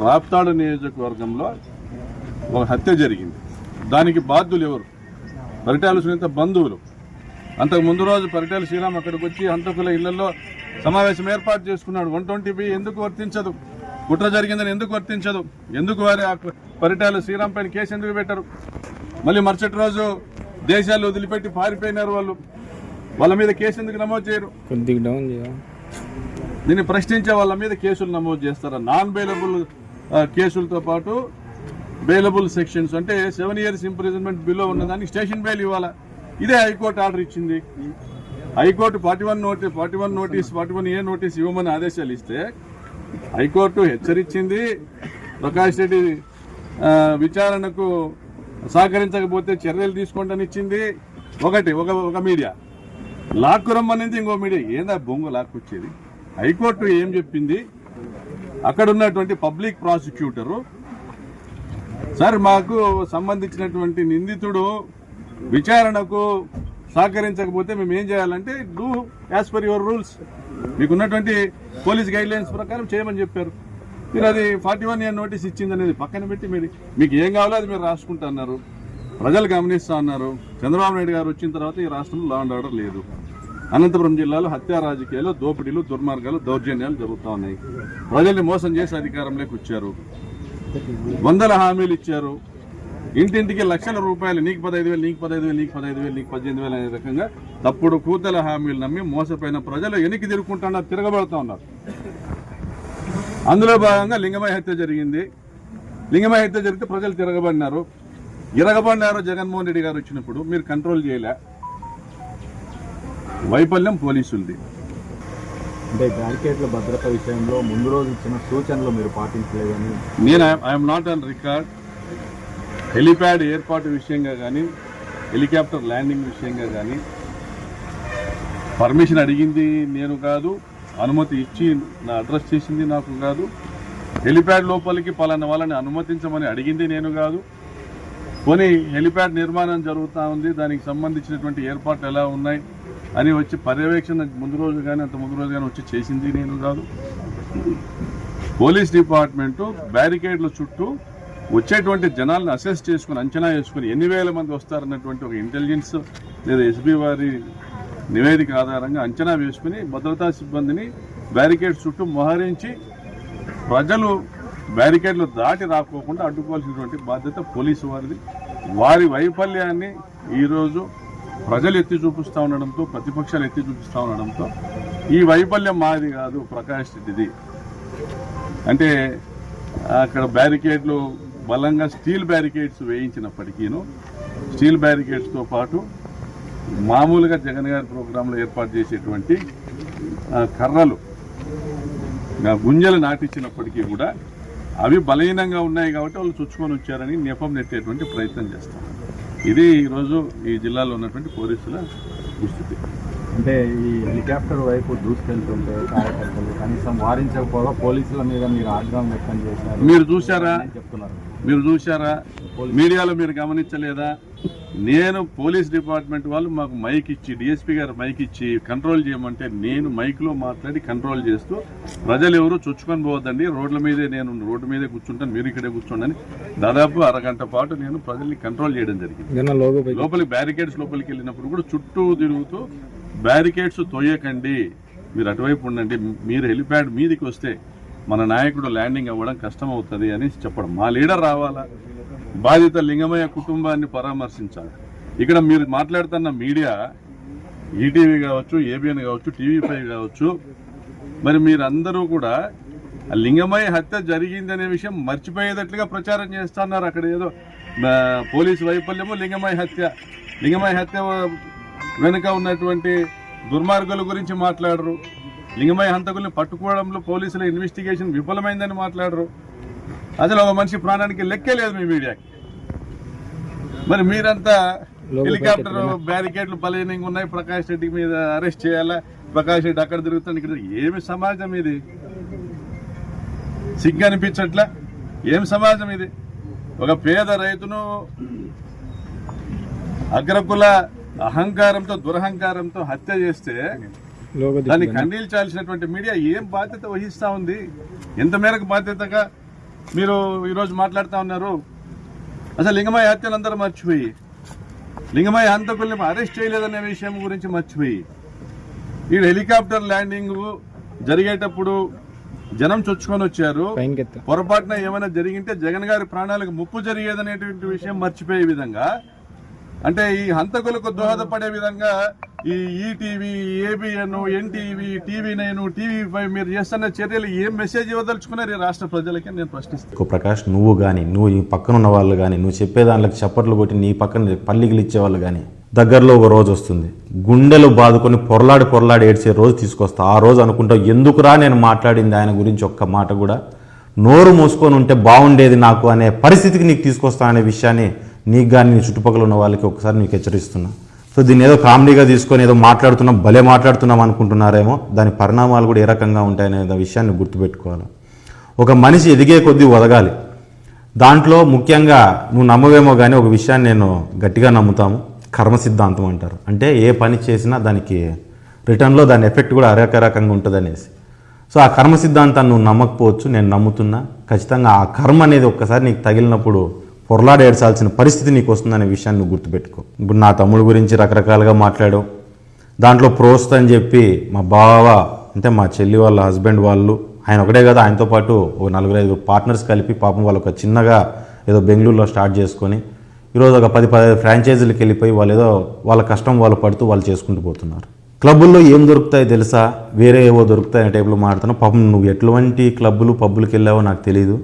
రాప్తాడు నియోజకవర్గంలో ఒక హత్య జరిగింది. దానికి బాధ్యులు ఎవరు? పరిటాల సునీత బంధువులు. అంతకు ముందు రోజు పరిటాల శ్రీరామ్ అక్కడికి వచ్చి హంతకుల ఇళ్లలో సమావేశం ఏర్పాటు చేసుకున్నాడు. 120 ఎందుకు వర్తించదు? కుట్ర జరిగిందని ఎందుకు వర్తించదు? ఎందుకు వారి పరిటాల శ్రీరామ్ పైన కేసు ఎందుకు పెట్టరు? మళ్ళీ మరుసటి రోజు దేశాలు వదిలిపెట్టి పారిపోయినారు వాళ్ళు. వాళ్ళ మీద కేసు ఎందుకు నమోదు చేయరు? దీన్ని ప్రశ్నించే వాళ్ళ మీద కేసులు నమోదు చేస్తారా? నాన్ బెయిలబుల్ కేసులతో పాటు బెయిలబుల్ సెక్షన్స్ అంటే 7 years ఇంప్రిజన్మెంట్ బిలో ఉన్నదానికి స్టేషన్ బెయిల్ ఇవ్వాలా? ఇదే హైకోర్టు ఆర్డర్ ఇచ్చింది. హైకోర్టు 41A నోటీస్ ఇవ్వమని ఆదేశాలు ఇస్తే హైకోర్టు హెచ్చరించింది. ప్రకాష్ రెడ్డి విచారణకు సహకరించకపోతే చర్యలు తీసుకోండి అని ఇచ్చింది. ఒక మీడియా లాక్కురమ్మనేది ఇంకో మీడియా. ఏందా బొంగు లాక్కొచ్చేది? హైకోర్టు ఏం చెప్పింది? అక్కడ ఉన్నటువంటి పబ్లిక్ ప్రాసిక్యూటరు, సార్ మాకు సంబంధించినటువంటి నిందితుడు విచారణకు సహకరించకపోతే మేము ఏం చేయాలంటే do as per your rules, మీకున్నటువంటి పోలీస్ గైడ్ లైన్స్ ప్రకారం చేయమని చెప్పారు. మీరు అది 41A నోటీస్ ఇచ్చింది అనేది పక్కన పెట్టి మీకు ఏం కావాలో అది మీరు రాసుకుంటున్నారు. ప్రజలు గమనిస్తూ ఉన్నారు. చంద్రబాబు నాయుడు గారు వచ్చిన తర్వాత ఈ రాష్ట్రంలో లా అండ్ ఆర్డర్ లేదు. అనంతపురం జిల్లాలో హత్యా రాజకీయాలు, దోపిడీలు, దుర్మార్గాలు, దౌర్జన్యాలు జరుగుతూ ఉన్నాయి. ప్రజల్ని మోసం చేసి అధికారంలోకి వచ్చారు. వందల హామీలు ఇచ్చారు. ఇంటింటికి లక్షల రూపాయలు, నీకు 15,000, నీకు 15,000, నీకు 15,000, నీకు 18,000 అనే రకంగా తప్పుడు కూతల హామీలు నమ్మి మోసపోయిన ప్రజలు వెనక్కి తిరుగుకుంటున్నారు, తిరగబడుతూ ఉన్నారు. అందులో భాగంగా లింగమయ్య హత్య జరిగింది. లింగమయ్య హత్య జరిగితే ప్రజలు తిరగబడినారు. జగన్మోహన్ రెడ్డి గారు వచ్చినప్పుడు మీరు కంట్రోల్ చేయలే. వైఫల్యం పోలీసులది. అంటే బ్యారికేడ్ల భద్రత విషయంలో ముందు రోజు ఇచ్చిన సూచనలు మీరు పాటించలేదని I'm not on record. Helipad ఏర్పాటు విషయంగా కానీ, హెలికాప్టర్ ల్యాండింగ్ విషయంగా కానీ పర్మిషన్ అడిగింది నేను కాదు, అనుమతి ఇచ్చి నా అడ్రస్ చేసింది నాకు కాదు. హెలిప్యాడ్ లోపలికి పలానా వాళ్ళని అనుమతించమని అడిగింది నేను కాదు. పోనీ హెలిప్యాడ్ నిర్మాణం జరుగుతూ ఉంది, దానికి సంబంధించినటువంటి ఏర్పాట్లు ఎలా ఉన్నాయి అని వచ్చి పర్యవేక్షణ ముందు రోజు కానీ అంత ముందు రోజు కానీ వచ్చి చేసింది నేను కాదు. పోలీస్ డిపార్ట్మెంటు బ్యారికేడ్ల చుట్టూ వచ్చేటువంటి జనాలను అసెస్ చేసుకుని, అంచనా వేసుకుని ఎన్ని వేల మంది వస్తారన్నటువంటి ఒక ఇంటెలిజెన్స్ లేదా ఎస్బీ వారి నివేదిక ఆధారంగా అంచనా వేసుకుని భద్రతా సిబ్బందిని బ్యారికేడ్ చుట్టూ మోహరించి ప్రజలు బ్యారికేడ్లు దాటి రాకోకుండా అడ్డుకోవాల్సినటువంటి బాధ్యత పోలీసు వారిది. వారి వైఫల్యాన్ని ఈరోజు ప్రజలు ఎత్తి చూపిస్తూ ఉండడంతో, ప్రతిపక్షాలు ఎత్తి చూపిస్తూ ఉండడంతో ఈ వైఫల్యం మాది కాదు, ప్రకాష్ రెడ్డిది. అంటే అక్కడ బ్యారికేడ్లు బలంగా స్టీల్ బ్యారికేడ్స్ వేయించినప్పటికీను, స్టీల్ బ్యారికేడ్స్తో పాటు మామూలుగా జగన్ గారి ప్రోగ్రాంలో ఏర్పాటు చేసేటువంటి కర్రలు, గుంజలు నాటించినప్పటికీ కూడా అవి బలహీనంగా ఉన్నాయి కాబట్టి వాళ్ళు చుచ్చుకొని వచ్చారని నెపం నెట్టేటువంటి ప్రయత్నం చేస్తారు. ఇది ఈరోజు ఈ జిల్లాలో ఉన్నటువంటి పోలీసుల దుస్థితి. అంటే ఈ హెలికాప్టర్ వైపు దూసుకెళ్తుంటే కార్యకర్తలు కనీసం వారించకపోగా పోలీసుల మీద మీరు ఆగ్రహం వ్యక్తం చేశారు. మీరు చూశారా? మీడియాలో మీరు గమనించలేదా? నేను పోలీస్ డిపార్ట్మెంట్ వాళ్ళు మాకు మైక్ ఇచ్చి, డిఎస్పీ గారు మైక్ ఇచ్చి కంట్రోల్ చేయమంటే నేను మైక్లో మాట్లాడి కంట్రోల్ చేస్తూ ప్రజలు ఎవరు చొచ్చుకొని పోవద్దండి, రోడ్ల మీదే నేను రోడ్డు మీదే కూర్చుంటాను, మీరు ఇక్కడే కూర్చోండి దాదాపు అరగంట పాటు నేను ప్రజల్ని కంట్రోల్ చేయడం జరిగింది. లోపలికి బ్యారికేడ్స్ లోపలికి వెళ్ళినప్పుడు కూడా చుట్టూ తిరుగుతూ బ్యారికేడ్స్ తోయకండి, మీరు అటువైపు ఉండండి, మీరు హెలిప్యాడ్ మీదికి వస్తే మన నాయకుడు ల్యాండింగ్ అవ్వడం కష్టం అవుతుంది అని చెప్పడం. మా లీడర్ రావాలా, బాధిత లింగమయ్య కుటుంబాన్ని పరామర్శించాలి. ఇక్కడ మీరు మాట్లాడుతున్న మీడియా, ఈటీవీ కావచ్చు, ఏబిఎన్ కావచ్చు, TV5 కావచ్చు, మరి మీరందరూ కూడా లింగమయ్య హత్య జరిగిందనే విషయం మర్చిపోయేటట్లుగా ప్రచారం చేస్తున్నారు. అక్కడ ఏదో పోలీసు వైఫల్యము, లింగమయ్య హత్య వెనుక ఉన్నటువంటి దుర్మార్గుల గురించి మాట్లాడరు. లింగమయ్య హంతకుల్ని పట్టుకోవడంలో పోలీసుల ఇన్వెస్టిగేషన్ విఫలమైందని మాట్లాడరు. అసలు ఒక మనిషి ప్రాణానికి లెక్కే లేదు మీ మీడియాకి. మరి మీరంతా హెలికాప్టర్ బ్యారికేడ్లు బలహీనంగా ఉన్నాయి, ప్రకాష్ రెడ్డి మీద అరెస్ట్ చేయాలా, ప్రకాష్ రెడ్డి అక్కడ తిరుగుతాను ఇక్కడ. ఏమి సమాజం ఇది? సిగ్గు అనిపించట్లా? ఏం సమాజం ఇది? ఒక పేద రైతును అగ్రకుల అహంకారంతో, దురహంకారంతో హత్య చేస్తే దాన్ని ఖండించాల్సినటువంటి మీడియా ఏం బాధ్యత వహిస్తా ఉంది? ఎంత మేరకు బాధ్యతగా మీరు ఈరోజు మాట్లాడుతూ ఉన్నారు. అసలు లింగమయ్య హత్యలందరూ మర్చిపోయి, లింగమయ్య హంతకుల్ని అరెస్ట్ చేయలేదనే విషయం గురించి మర్చిపోయి, ఈ హెలికాప్టర్ ల్యాండింగ్ జరిగేటప్పుడు జనం చొచ్చుకొని వచ్చారు, పొరపాటున ఏమైనా జరిగింటే జగన్ గారి ప్రాణాలకు ముప్పు జరిగేదనేటువంటి విషయం మర్చిపోయే విధంగా, అంటే ఈ హంతకులకు దోహదపడే విధంగా ఈ ETV, ABN, NTV, TV9, TV5 మీరు చేస్తున్న చర్యలు ఏం మెసేజ్ ఇవ్వదలుచుకున్నారు ఈ రాష్ట్ర ప్రజలకి నేను ప్రశ్నిస్తాను. ప్రకాష్, నువ్వు కానీ, నువ్వు ఈ పక్కన ఉన్న వాళ్ళు కానీ, నువ్వు చెప్పే దాంట్లోకి చప్పట్లు కొట్టి నీ పక్కన పల్లికిలు ఇచ్చేవాళ్ళు కానీ, దగ్గరలో ఒక రోజు వస్తుంది, గుండెలు బాదుకొని పొరలాడి ఏడ్చే రోజు తీసుకొస్తా. ఆ రోజు అనుకుంటావు ఎందుకురా నేను మాట్లాడింది ఆయన గురించి ఒక్క మాట కూడా, నోరు మూసుకొని ఉంటే బాగుండేది నాకు అనే పరిస్థితికి నీకు తీసుకొస్తా అనే విషయాన్ని నీకు కానీ నీ చుట్టుపక్కల ఉన్న వాళ్ళకి ఒకసారి నీకు హెచ్చరిస్తున్నా. సో దీన్ని ఏదో కామెడీగా తీసుకొని ఏదో మాట్లాడుతున్నాం, భలే మాట్లాడుతున్నాం అనుకుంటున్నారేమో. దాని పరిణామాలు కూడా ఏ రకంగా ఉంటాయనే విషయాన్ని గుర్తుపెట్టుకోవాలి. ఒక మనిషి ఎదిగే కొద్దీ ఒదగాలి. దాంట్లో ముఖ్యంగా నువ్వు నమ్మవేమో కానీ ఒక విషయాన్ని నేను గట్టిగా నమ్ముతాము, కర్మ సిద్ధాంతం అంటారు. అంటే ఏ పని చేసినా దానికి రిటర్న్లో దాని ఎఫెక్ట్ కూడా రకంగా ఉంటుంది అనేసి. సో ఆ కర్మ సిద్ధాంతాన్ని నువ్వు నమ్మకపోవచ్చు, నేను నమ్ముతున్నా. ఖచ్చితంగా ఆ కర్మ అనేది ఒక్కసారి నీకు తగిలినప్పుడు పొరలాడి ఏడ్చాల్సిన పరిస్థితి నీకు వస్తుందనే విషయాన్ని నువ్వు గుర్తుపెట్టుకో. ఇప్పుడు నా తమ్ముడు గురించి రకరకాలుగా మాట్లాడావు. దాంట్లో ప్రోస్త్ అని చెప్పి మా బావ, అంటే మా చెల్లి వాళ్ళ హస్బెండ్ వాళ్ళు, ఆయన ఒకటే కదా, ఆయనతో పాటు ఓ 4-5 పార్ట్నర్స్ కలిపి పాపం వాళ్ళు ఒక చిన్నగా ఏదో బెంగళూరులో స్టార్ట్ చేసుకొని ఈరోజు ఒక 10-15 ఫ్రాంచైజీలకు వెళ్ళిపోయి వాళ్ళు ఏదో వాళ్ళ కష్టం వాళ్ళు పడుతూ వాళ్ళు చేసుకుంటూ పోతున్నారు. క్లబ్బుల్లో ఏం దొరుకుతాయో తెలుసా, వేరే ఏవో దొరుకుతాయనే టైప్లో మాట్లాడుతున్నావు. పాపం నువ్వు ఎటువంటి క్లబ్బులు పబ్బులకు వెళ్ళావో నాకు తెలియదు.